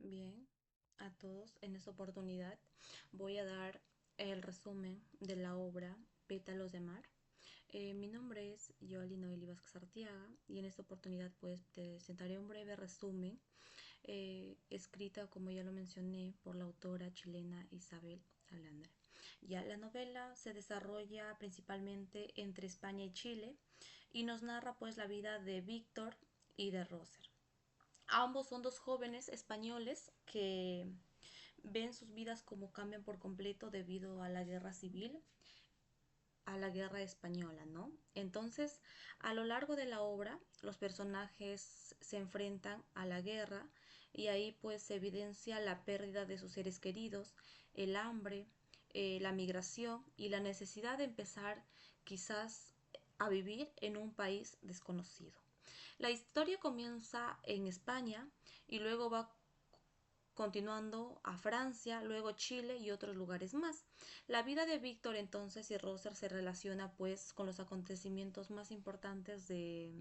Bien, a todos en esta oportunidad voy a dar el resumen de la obra Pétalos de Mar. Mi nombre es Yoali Noeli Vázquez Arteaga y en esta oportunidad pues te presentaré un breve resumen escrita, como ya lo mencioné, por la autora chilena Isabel Allende. Ya la novela se desarrolla principalmente entre España y Chile y nos narra pues la vida de Víctor y de Roser. Ambos son dos jóvenes españoles que ven sus vidas como cambian por completo debido a la guerra civil, a la guerra española, ¿no? Entonces, a lo largo de la obra, los personajes se enfrentan a la guerra y ahí pues se evidencia la pérdida de sus seres queridos, el hambre, la migración y la necesidad de empezar quizás a vivir en un país desconocido. La historia comienza en España y luego va continuando a Francia, luego Chile y otros lugares más. La vida de Víctor entonces y Roser se relaciona pues con los acontecimientos más importantes de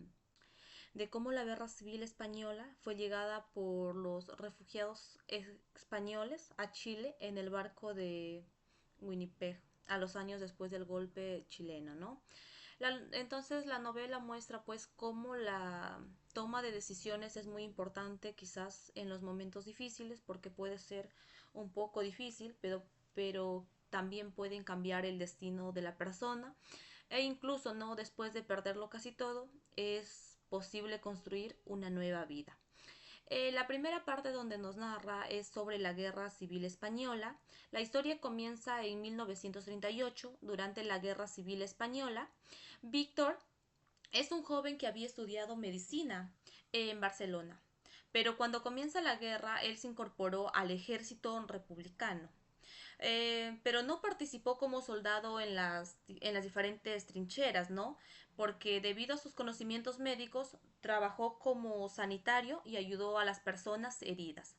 cómo la guerra civil española fue llegada por los refugiados españoles a Chile en el barco de Winnipeg a los años después del golpe chileno, ¿no? Entonces la novela muestra pues cómo la toma de decisiones es muy importante quizás en los momentos difíciles porque puede ser un poco difícil, pero también pueden cambiar el destino de la persona e incluso no después de perderlo casi todo es posible construir una nueva vida. La primera parte donde nos narra es sobre la Guerra Civil Española. La historia comienza en 1938, durante la Guerra Civil Española. Víctor es un joven que había estudiado medicina en Barcelona, pero cuando comienza la guerra él se incorporó al ejército republicano. Pero no participó como soldado en las diferentes trincheras, ¿no? Porque debido a sus conocimientos médicos, trabajó como sanitario y ayudó a las personas heridas.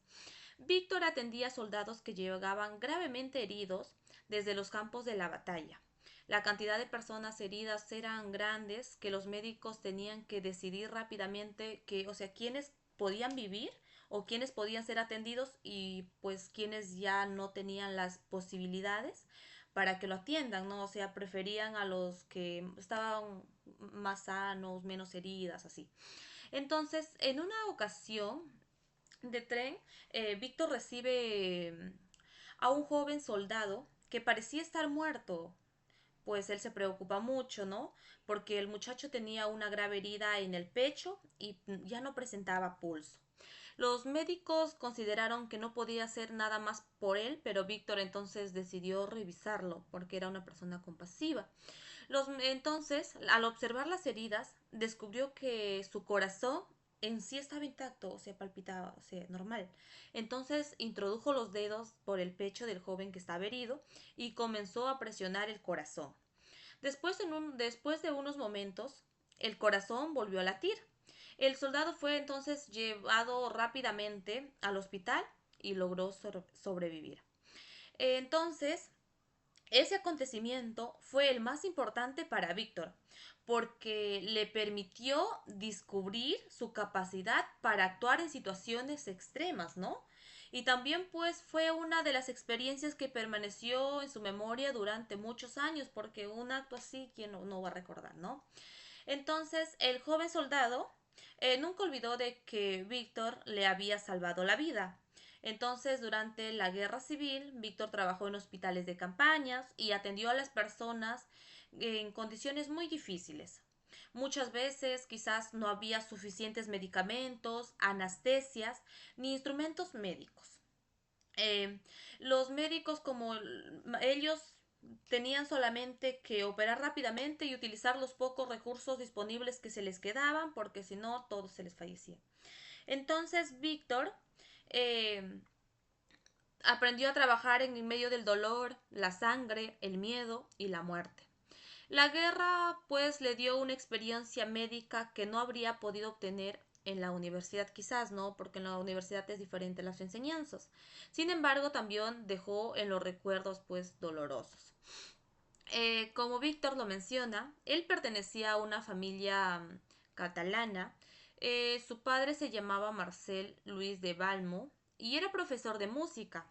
Víctor atendía a soldados que llegaban gravemente heridos desde los campos de la batalla. La cantidad de personas heridas eran grandes que los médicos tenían que decidir rápidamente que, o sea, quiénes podían vivir o quiénes podían ser atendidos y pues quienes ya no tenían las posibilidades para que lo atiendan, ¿no? O sea, preferían a los que estaban más sanos, menos heridas, así. Entonces, en una ocasión de tren, Víctor recibe a un joven soldado que parecía estar muerto, pues él se preocupa mucho, ¿no? Porque el muchacho tenía una grave herida en el pecho y ya no presentaba pulso. Los médicos consideraron que no podía hacer nada más por él, pero Víctor entonces decidió revisarlo porque era una persona compasiva. Entonces, al observar las heridas, descubrió que su corazón en sí estaba intacto, o sea, palpitaba, o sea, normal. Entonces introdujo los dedos por el pecho del joven que estaba herido y comenzó a presionar el corazón. Después de unos momentos, el corazón volvió a latir. El soldado fue entonces llevado rápidamente al hospital y logró sobrevivir. Entonces, ese acontecimiento fue el más importante para Víctor, porque le permitió descubrir su capacidad para actuar en situaciones extremas, ¿no? Y también pues fue una de las experiencias que permaneció en su memoria durante muchos años, porque un acto así, ¿quién no va a recordar, no? Entonces, el joven soldado nunca olvidó de que Víctor le había salvado la vida. Entonces, durante la guerra civil, Víctor trabajó en hospitales de campañas y atendió a las personas en condiciones muy difíciles. Muchas veces quizás no había suficientes medicamentos, anestesias ni instrumentos médicos. Eh, los médicos como ellos tenían solamente que operar rápidamente y utilizar los pocos recursos disponibles que se les quedaban porque si no todo se les fallecía. Entonces Víctor eh, aprendió a trabajar en medio del dolor, la sangre, el miedo y la muerte. La guerra pues le dio una experiencia médica que no habría podido obtener en la universidad quizás, ¿no? Porque en la universidad es diferente las enseñanzas. Sin embargo, también dejó en los recuerdos pues dolorosos. Como Víctor lo menciona, él pertenecía a una familia catalana. Su padre se llamaba Marcel Luis de Balmo y era profesor de música.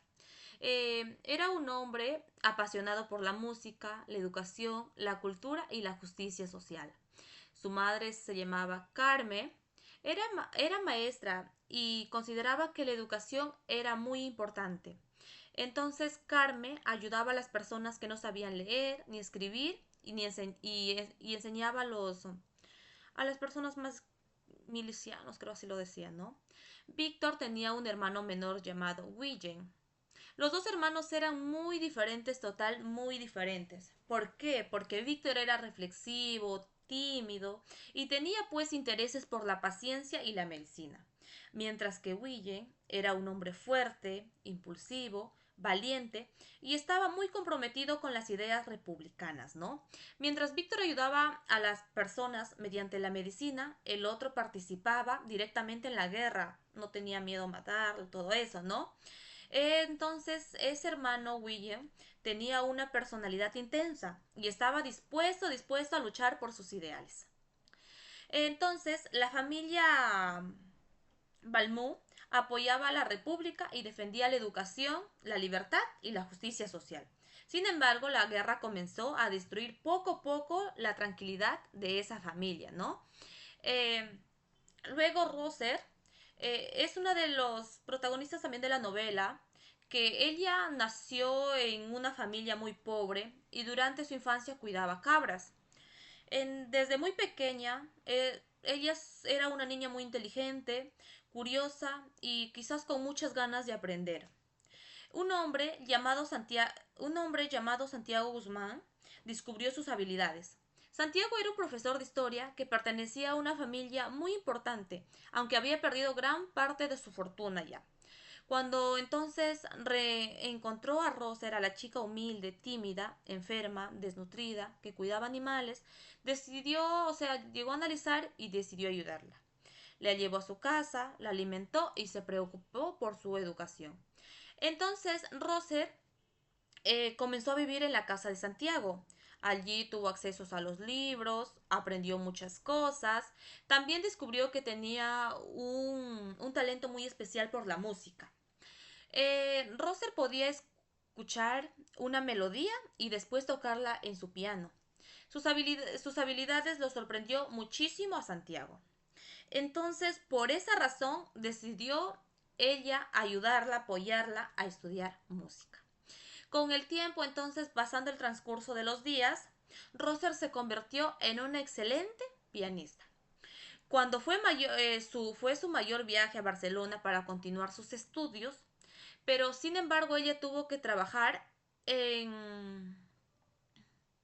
Era un hombre apasionado por la música, la educación, la cultura y la justicia social. Su madre se llamaba Carmen, era maestra y consideraba que la educación era muy importante. Entonces Carmen ayudaba a las personas que no sabían leer ni escribir y enseñaba a las personas más milicianos, creo así lo decían, ¿no? Víctor tenía un hermano menor llamado William. Los dos hermanos eran muy diferentes, muy diferentes. ¿Por qué? Porque Víctor era reflexivo, tímido y tenía pues intereses por la paciencia y la medicina, mientras que William era un hombre fuerte, impulsivo, valiente y estaba muy comprometido con las ideas republicanas, ¿no? Mientras Víctor ayudaba a las personas mediante la medicina, el otro participaba directamente en la guerra, no tenía miedo a matar, todo eso, ¿no? Entonces, ese hermano William tenía una personalidad intensa y estaba dispuesto a luchar por sus ideales. Entonces, la familia Balmú apoyaba a la República y defendía la educación, la libertad y la justicia social. Sin embargo, la guerra comenzó a destruir poco a poco la tranquilidad de esa familia, ¿no? Eh, Luego Roser es una de los protagonistas también de la novela, que ella nació en una familia muy pobre y durante su infancia cuidaba cabras. Desde muy pequeña, ella era una niña muy inteligente, curiosa y quizás con muchas ganas de aprender. Un hombre llamado Santiago Guzmán descubrió sus habilidades. Santiago era un profesor de historia que pertenecía a una familia muy importante, aunque había perdido gran parte de su fortuna ya. Cuando entonces reencontró a Rosa, era la chica humilde, tímida, enferma, desnutrida, que cuidaba animales, llegó a analizar y decidió ayudarla. La llevó a su casa, la alimentó y se preocupó por su educación. Entonces Roser comenzó a vivir en la casa de Santiago. Allí tuvo acceso a los libros, aprendió muchas cosas. También descubrió que tenía un talento muy especial por la música. Roser podía escuchar una melodía y después tocarla en su piano. Sus habilidades lo sorprendió muchísimo a Santiago. Entonces, por esa razón, decidió ella ayudarla, apoyarla a estudiar música. Con el tiempo, entonces, pasando el transcurso de los días, Roser se convirtió en una excelente pianista. Cuando fue su mayor viaje a Barcelona para continuar sus estudios, pero sin embargo ella tuvo que trabajar en,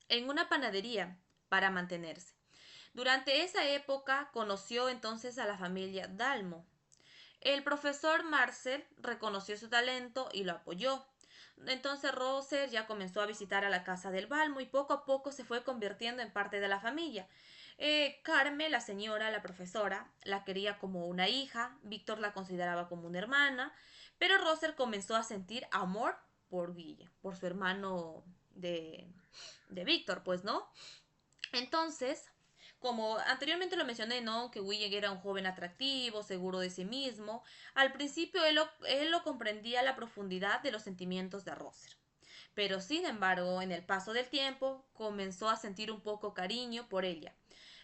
en una panadería para mantenerse. Durante esa época conoció entonces a la familia Dalmo. El profesor Marcel reconoció su talento y lo apoyó. Entonces Roser ya comenzó a visitar a la casa del Balmo y poco a poco se fue convirtiendo en parte de la familia. Carmen, la señora, la profesora, la quería como una hija, Víctor la consideraba como una hermana, pero Roser comenzó a sentir amor por Guille, por su hermano de Víctor, pues, ¿no? Entonces, como anteriormente lo mencioné, ¿no? Que William era un joven atractivo, seguro de sí mismo. Al principio él lo comprendía a la profundidad de los sentimientos de Roser. Pero sin embargo, en el paso del tiempo, comenzó a sentir un poco cariño por ella.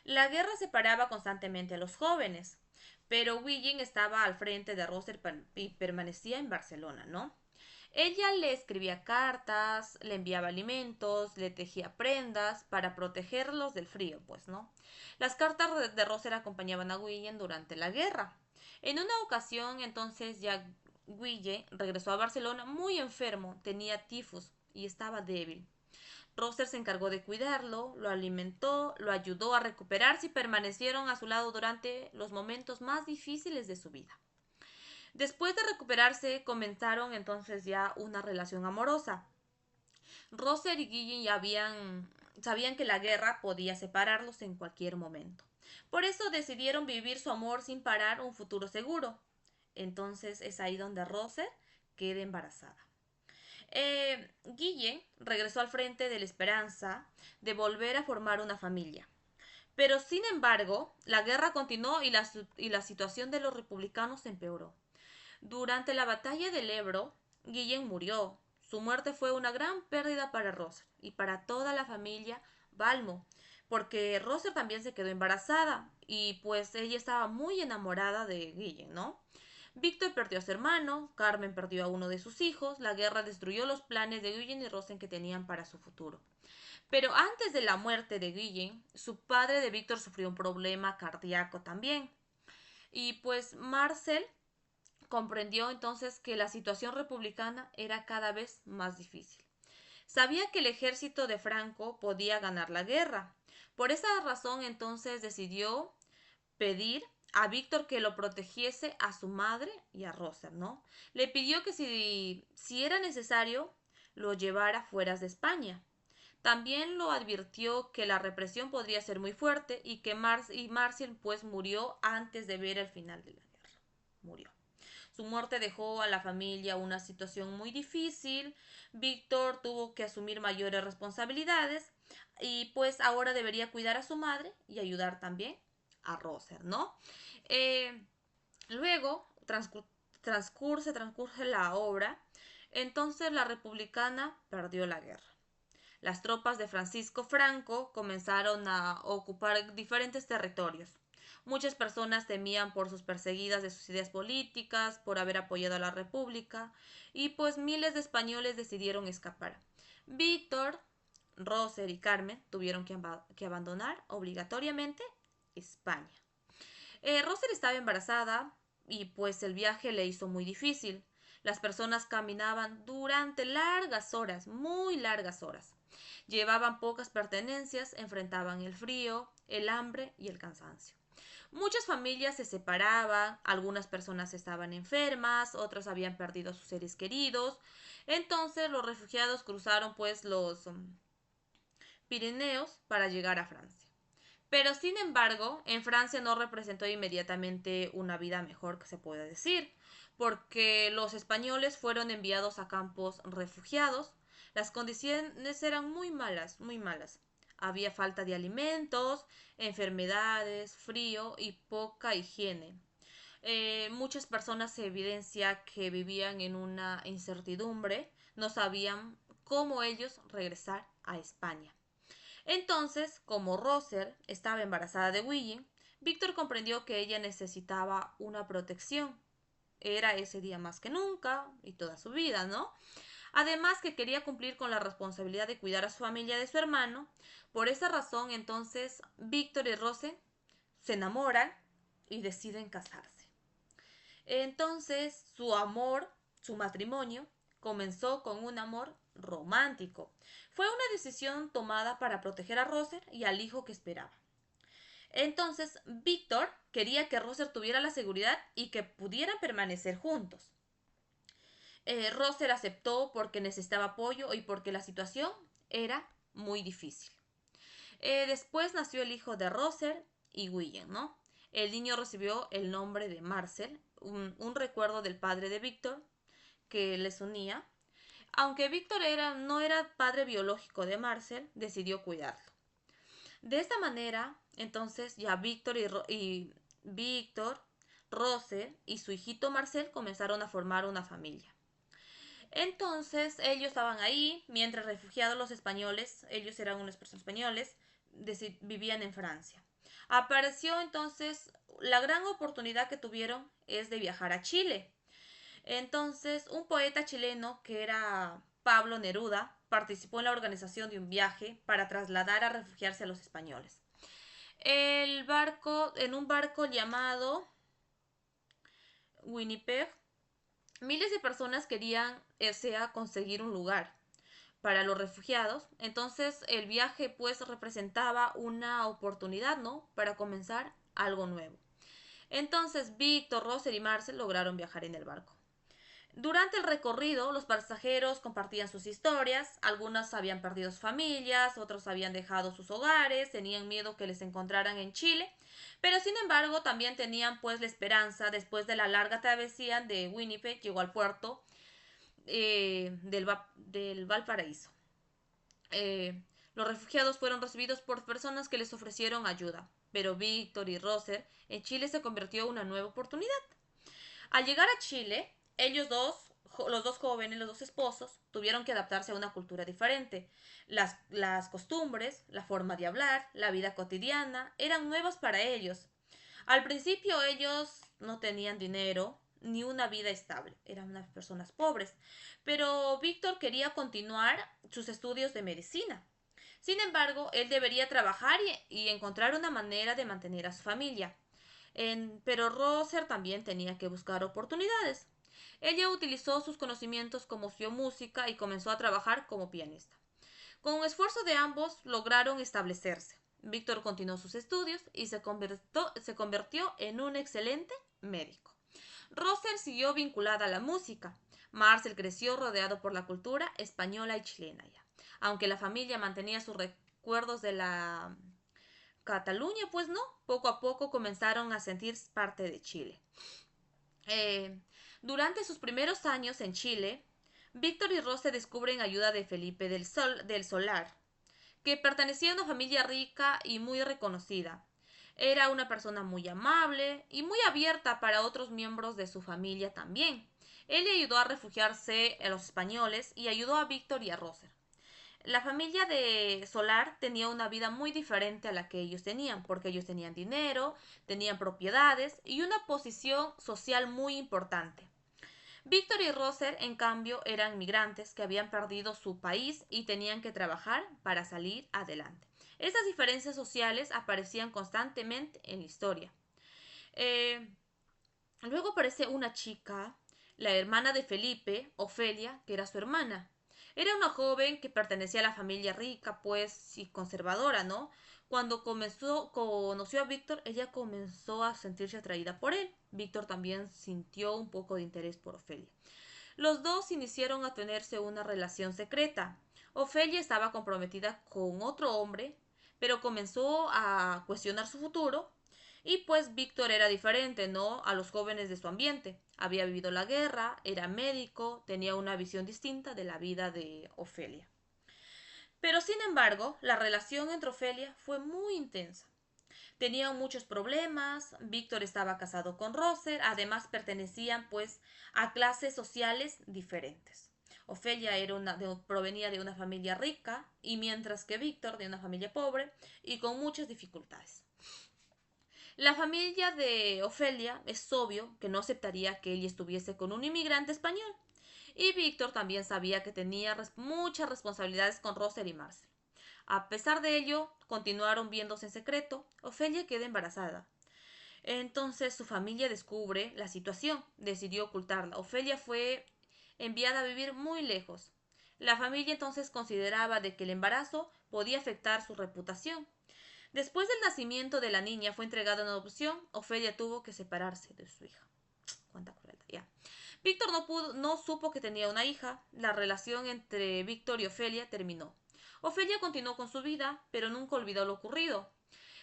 La guerra separaba constantemente a los jóvenes, pero William estaba al frente de Roser y permanecía en Barcelona, ¿no? Ella le escribía cartas, le enviaba alimentos, le tejía prendas para protegerlos del frío, pues, ¿no? Las cartas de Roser acompañaban a William durante la guerra. En una ocasión, entonces, ya William regresó a Barcelona muy enfermo, tenía tifus y estaba débil. Roser se encargó de cuidarlo, lo alimentó, lo ayudó a recuperarse y permanecieron a su lado durante los momentos más difíciles de su vida. Después de recuperarse, comenzaron entonces ya una relación amorosa. Roser y Guillén sabían que la guerra podía separarlos en cualquier momento. Por eso decidieron vivir su amor sin parar un futuro seguro. Entonces es ahí donde Roser queda embarazada. Guille regresó al frente de la esperanza de volver a formar una familia. Pero sin embargo, la guerra continuó y la situación de los republicanos empeoró. Durante la batalla del Ebro, Guillem murió. Su muerte fue una gran pérdida para Roser y para toda la familia Balmo, porque Roser también se quedó embarazada y pues ella estaba muy enamorada de Guillem, ¿no? Víctor perdió a su hermano, Carmen perdió a uno de sus hijos, la guerra destruyó los planes de Guillem y Rosen que tenían para su futuro. Pero antes de la muerte de Guillem, su padre de Víctor sufrió un problema cardíaco también. Y pues Marcel comprendió entonces que la situación republicana era cada vez más difícil. Sabía que el ejército de Franco podía ganar la guerra. Por esa razón entonces decidió pedir a Víctor que lo protegiese a su madre y a Roser, ¿no? Le pidió que si era necesario lo llevara fuera de España. También lo advirtió que la represión podría ser muy fuerte y que Marcial pues murió antes de ver el final de la guerra. Murió. Su muerte dejó a la familia una situación muy difícil. Víctor tuvo que asumir mayores responsabilidades y pues ahora debería cuidar a su madre y ayudar también a Roser, ¿no? Eh, Luego transcurre la obra, entonces la republicana perdió la guerra. Las tropas de Francisco Franco comenzaron a ocupar diferentes territorios. Muchas personas temían por sus perseguidas de sus ideas políticas, por haber apoyado a la República, y pues miles de españoles decidieron escapar. Víctor, Roser y Carmen tuvieron que abandonar obligatoriamente España. Roser estaba embarazada y pues el viaje le hizo muy difícil. Las personas caminaban durante largas horas, muy largas horas. Llevaban pocas pertenencias, enfrentaban el frío, el hambre y el cansancio. Muchas familias se separaban, algunas personas estaban enfermas, otras habían perdido a sus seres queridos. Entonces los refugiados cruzaron pues los Pirineos para llegar a Francia. Pero sin embargo, en Francia no representó inmediatamente una vida mejor, que se puede decir, porque los españoles fueron enviados a campos refugiados. Las condiciones eran muy malas, muy malas. Había falta de alimentos, enfermedades, frío y poca higiene. Muchas personas se evidencia que vivían en una incertidumbre, no sabían cómo ellos regresar a España. Entonces, como Roser estaba embarazada de William, Víctor comprendió que ella necesitaba una protección. Era ese día más que nunca y toda su vida, ¿no? Además que quería cumplir con la responsabilidad de cuidar a su familia de su hermano. Por esa razón, entonces, Víctor y Roser se enamoran y deciden casarse. Entonces, su amor, su matrimonio, comenzó con un amor romántico. Fue una decisión tomada para proteger a Roser y al hijo que esperaba. Entonces, Víctor quería que Roser tuviera la seguridad y que pudieran permanecer juntos. Roser aceptó porque necesitaba apoyo y porque la situación era muy difícil. Después nació el hijo de Roser y William, ¿no? El niño recibió el nombre de Marcel, un recuerdo del padre de Víctor que les unía. Aunque Víctor no era padre biológico de Marcel, decidió cuidarlo. De esta manera, entonces ya Víctor, Roser y su hijito Marcel comenzaron a formar una familia. Entonces ellos estaban ahí, mientras refugiados los españoles, ellos eran unos personas españoles, vivían en Francia. Apareció entonces la gran oportunidad que tuvieron es de viajar a Chile. Entonces, un poeta chileno que era Pablo Neruda participó en la organización de un viaje para trasladar a refugiarse a los españoles. En un barco llamado Winnipeg, miles de personas querían conseguir un lugar para los refugiados. Entonces, el viaje pues representaba una oportunidad, ¿no? Para comenzar algo nuevo. Entonces, Víctor, Roser y Marcel lograron viajar en el barco. Durante el recorrido, los pasajeros compartían sus historias, algunos habían perdido sus familias, otros habían dejado sus hogares, tenían miedo que les encontraran en Chile, pero sin embargo también tenían pues la esperanza, después de la larga travesía de Winnipeg, llegó al puerto del Valparaíso. Los refugiados fueron recibidos por personas que les ofrecieron ayuda, pero Víctor y Roser en Chile se convirtió en una nueva oportunidad. Al llegar a Chile, ellos dos, los dos jóvenes, los dos esposos, tuvieron que adaptarse a una cultura diferente. Las costumbres, la forma de hablar, la vida cotidiana, eran nuevas para ellos. Al principio ellos no tenían dinero ni una vida estable, eran unas personas pobres, pero Víctor quería continuar sus estudios de medicina. Sin embargo, él debería trabajar y encontrar una manera de mantener a su familia. Pero Roser también tenía que buscar oportunidades. Ella utilizó sus conocimientos como música y comenzó a trabajar como pianista. Con un esfuerzo de ambos lograron establecerse. Víctor continuó sus estudios y se convirtió en un excelente médico. Roser siguió vinculada a la música. Marcel creció rodeado por la cultura española y chilena ya. Aunque la familia mantenía sus recuerdos de la Cataluña, pues no, poco a poco comenzaron a sentir parte de Chile. Eh, Durante sus primeros años en Chile, Víctor y Rose descubren ayuda de Felipe del Solar, que pertenecía a una familia rica y muy reconocida. Era una persona muy amable y muy abierta para otros miembros de su familia también. Él le ayudó a refugiarse a los españoles y ayudó a Víctor y a Roser. La familia de Solar tenía una vida muy diferente a la que ellos tenían, porque ellos tenían dinero, tenían propiedades y una posición social muy importante. Víctor y Roser, en cambio, eran migrantes que habían perdido su país y tenían que trabajar para salir adelante. Esas diferencias sociales aparecían constantemente en la historia. Eh, Luego aparece una chica, la hermana de Felipe, Ofelia, que era su hermana. Era una joven que pertenecía a la familia rica, pues, y conservadora, ¿no? Cuando conoció a Víctor, ella comenzó a sentirse atraída por él. Víctor también sintió un poco de interés por Ofelia. Los dos iniciaron a tenerse una relación secreta. Ofelia estaba comprometida con otro hombre, pero comenzó a cuestionar su futuro y pues Víctor era diferente, ¿no? A los jóvenes de su ambiente. Había vivido la guerra, era médico, tenía una visión distinta de la vida de Ofelia. Pero sin embargo, la relación entre Ofelia fue muy intensa. Tenían muchos problemas, Víctor estaba casado con Roser, además pertenecían pues a clases sociales diferentes. Ofelia provenía de una familia rica y mientras que Víctor de una familia pobre y con muchas dificultades. La familia de Ofelia es obvio que no aceptaría que ella estuviese con un inmigrante español. Y Víctor también sabía que tenía muchas responsabilidades con Roser y Marcel. A pesar de ello, continuaron viéndose en secreto. Ofelia queda embarazada. Entonces su familia descubre la situación, decidió ocultarla. Ofelia fue enviada a vivir muy lejos. La familia entonces consideraba de que el embarazo podía afectar su reputación. Después del nacimiento de la niña fue entregada en adopción, Ofelia tuvo que separarse de su hija. Cuánta crueldad, ya. Víctor no supo que tenía una hija. La relación entre Víctor y Ofelia terminó. Ofelia continuó con su vida, pero nunca olvidó lo ocurrido.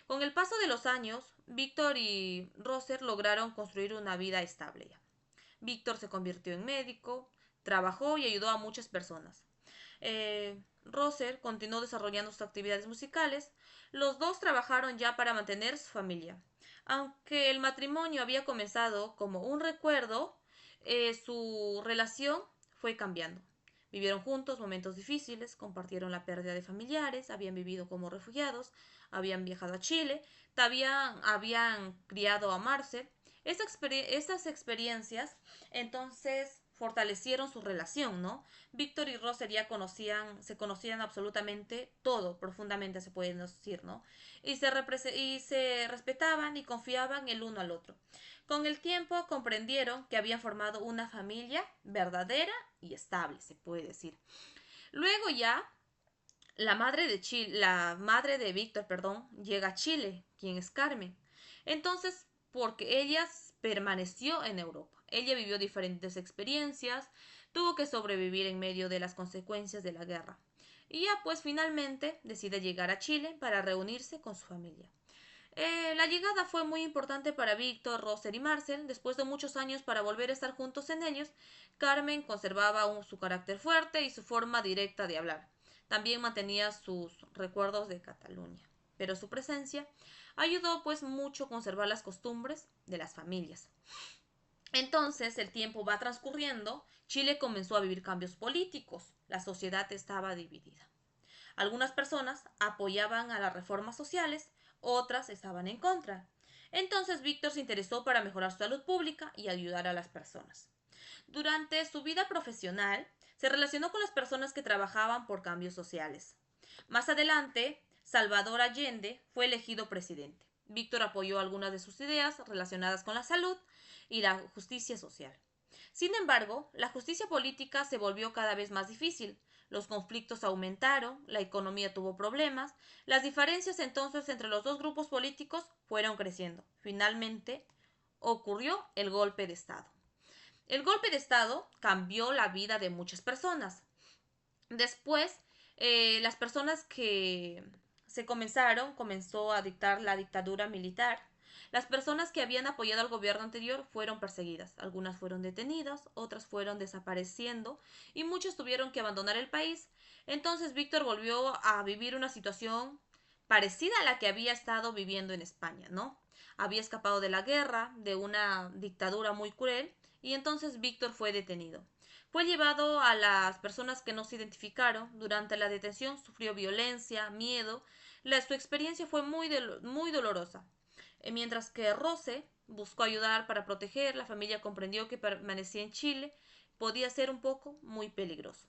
Con el paso de los años, Víctor y Roser lograron construir una vida estable. Víctor se convirtió en médico, trabajó y ayudó a muchas personas. Roser continuó desarrollando sus actividades musicales. Los dos trabajaron ya para mantener su familia. Aunque el matrimonio había comenzado como un recuerdo, su relación fue cambiando. Vivieron juntos momentos difíciles, compartieron la pérdida de familiares, habían vivido como refugiados, habían viajado a Chile, habían criado a Marcel. Estas experiencias entonces fortalecieron su relación, ¿no? Víctor y Roser ya se conocían absolutamente todo, profundamente se puede decir, ¿no? Y se respetaban y confiaban el uno al otro. Con el tiempo comprendieron que habían formado una familia verdadera y estable, se puede decir. Luego ya la madre de Víctor, perdón, llega a Chile, quien es Carmen. Entonces, porque ella permaneció en Europa. Ella vivió diferentes experiencias, tuvo que sobrevivir en medio de las consecuencias de la guerra. Y ya pues finalmente decide llegar a Chile para reunirse con su familia. La llegada fue muy importante para Víctor, Roser y Marcel. Después de muchos años para volver a estar juntos en ellos, Carmen conservaba aún su carácter fuerte y su forma directa de hablar. También mantenía sus recuerdos de Cataluña, pero su presencia ayudó pues mucho a conservar las costumbres de las familias. Entonces el tiempo va transcurriendo, Chile comenzó a vivir cambios políticos, la sociedad estaba dividida. Algunas personas apoyaban a las reformas sociales, otras estaban en contra. Entonces Víctor se interesó para mejorar su salud pública y ayudar a las personas. Durante su vida profesional, se relacionó con las personas que trabajaban por cambios sociales. Más adelante, Salvador Allende fue elegido presidente. Víctor apoyó algunas de sus ideas relacionadas con la salud y la justicia social. Sin embargo, la justicia política se volvió cada vez más difícil. Los conflictos aumentaron, la economía tuvo problemas, las diferencias entonces entre los dos grupos políticos fueron creciendo. Finalmente, ocurrió el golpe de Estado. El golpe de Estado cambió la vida de muchas personas. Después, las personas que comenzó a dictar la dictadura militar. Las personas que habían apoyado al gobierno anterior fueron perseguidas. Algunas fueron detenidas, otras fueron desapareciendo y muchos tuvieron que abandonar el país. Entonces Víctor volvió a vivir una situación parecida a la que había estado viviendo en España, ¿no? Había escapado de la guerra, de una dictadura muy cruel, y entonces Víctor fue detenido. Fue llevado a las personas que no se identificaron. Durante la detención sufrió violencia, miedo. Su experiencia fue muy dolorosa. Mientras que Rose buscó ayudar para proteger, la familia comprendió que permanecía en Chile podía ser un poco muy peligroso.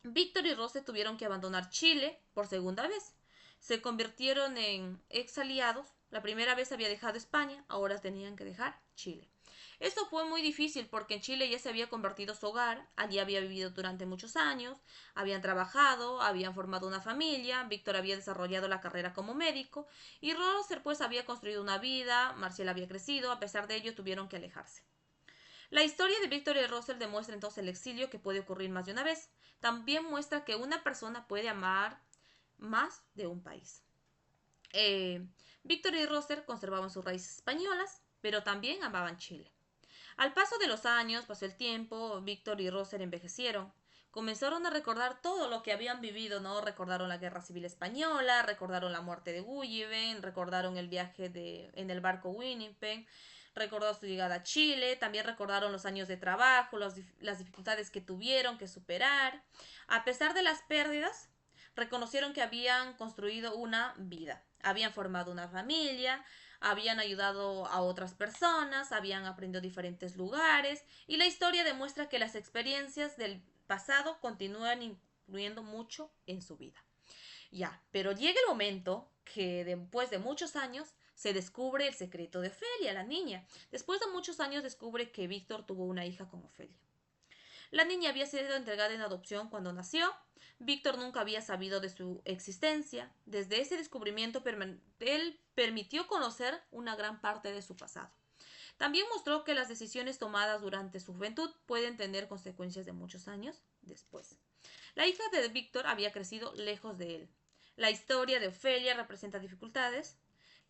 Víctor y Rose tuvieron que abandonar Chile por segunda vez. Se convirtieron en ex aliados. La primera vez había dejado España, ahora tenían que dejar Chile. Esto fue muy difícil porque en Chile ya se había convertido su hogar, allí había vivido durante muchos años, habían trabajado, habían formado una familia, Víctor había desarrollado la carrera como médico y Roser pues había construido una vida, Marcial había crecido, a pesar de ello tuvieron que alejarse. La historia de Víctor y Russell demuestra entonces el exilio que puede ocurrir más de una vez. También muestra que una persona puede amar más de un país. Eh, Víctor y Russell conservaban sus raíces españolas, pero también amaban Chile. Al paso de los años, pasó el tiempo, Víctor y Russell envejecieron. Comenzaron a recordar todo lo que habían vivido, ¿no? Recordaron la Guerra Civil Española, recordaron la muerte de Gulliver, recordaron el viaje en el barco Winnipeg, recordaron su llegada a Chile, también recordaron los años de trabajo, las dificultades que tuvieron que superar. A pesar de las pérdidas, reconocieron que habían construido una vida, habían formado una familia, habían ayudado a otras personas, habían aprendido diferentes lugares y la historia demuestra que las experiencias del pasado continúan influyendo mucho en su vida. Ya, pero llega el momento que después de muchos años se descubre el secreto de Ofelia, la niña. Después de muchos años descubre que Víctor tuvo una hija con Ofelia. La niña había sido entregada en adopción cuando nació. Víctor nunca había sabido de su existencia. Desde ese descubrimiento, él permitió conocer una gran parte de su pasado. También mostró que las decisiones tomadas durante su juventud pueden tener consecuencias de muchos años después. La hija de Víctor había crecido lejos de él. La historia de Ofelia representa dificultades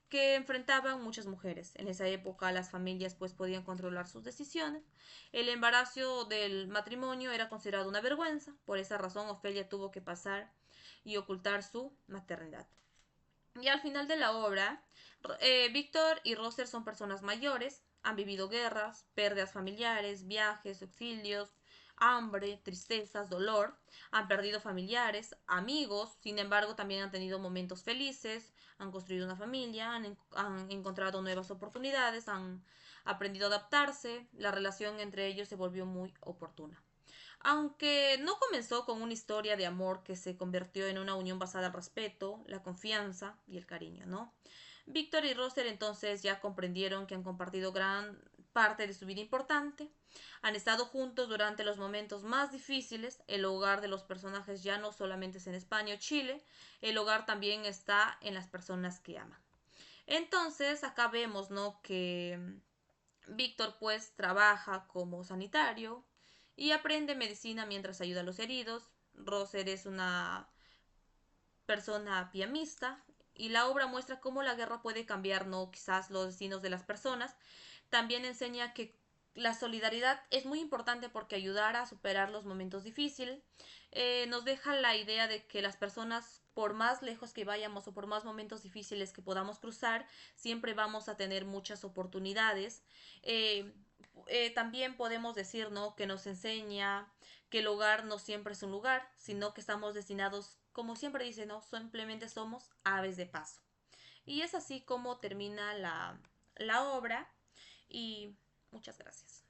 que enfrentaban muchas mujeres. En esa época las familias pues podían controlar sus decisiones. El embarazo del matrimonio era considerado una vergüenza. Por esa razón Ofelia tuvo que pasar y ocultar su maternidad. Y al final de la obra, Víctor y Roser son personas mayores, han vivido guerras, pérdidas familiares, viajes, exilios, hambre, tristezas, dolor, han perdido familiares, amigos, sin embargo también han tenido momentos felices, han construido una familia, han encontrado nuevas oportunidades, han aprendido a adaptarse, la relación entre ellos se volvió muy oportuna. Aunque no comenzó con una historia de amor que se convirtió en una unión basada en el respeto, la confianza y el cariño, ¿no? Víctor y Roser entonces ya comprendieron que han compartido gran parte de su vida importante, han estado juntos durante los momentos más difíciles, el hogar de los personajes ya no solamente es en España o Chile, el hogar también está en las personas que aman. Entonces acá vemos, ¿no? Que Víctor pues trabaja como sanitario y aprende medicina mientras ayuda a los heridos. Roser es una persona pianista y la obra muestra cómo la guerra puede cambiar, no quizás los destinos de las personas. También enseña que la solidaridad es muy importante porque ayudar a superar los momentos difíciles nos deja la idea de que las personas, por más lejos que vayamos o por más momentos difíciles que podamos cruzar, siempre vamos a tener muchas oportunidades. también podemos decir, ¿no? Que nos enseña que el hogar no siempre es un lugar, sino que estamos destinados, como siempre dice, ¿no? Simplemente somos aves de paso. Y es así como termina la obra y muchas gracias.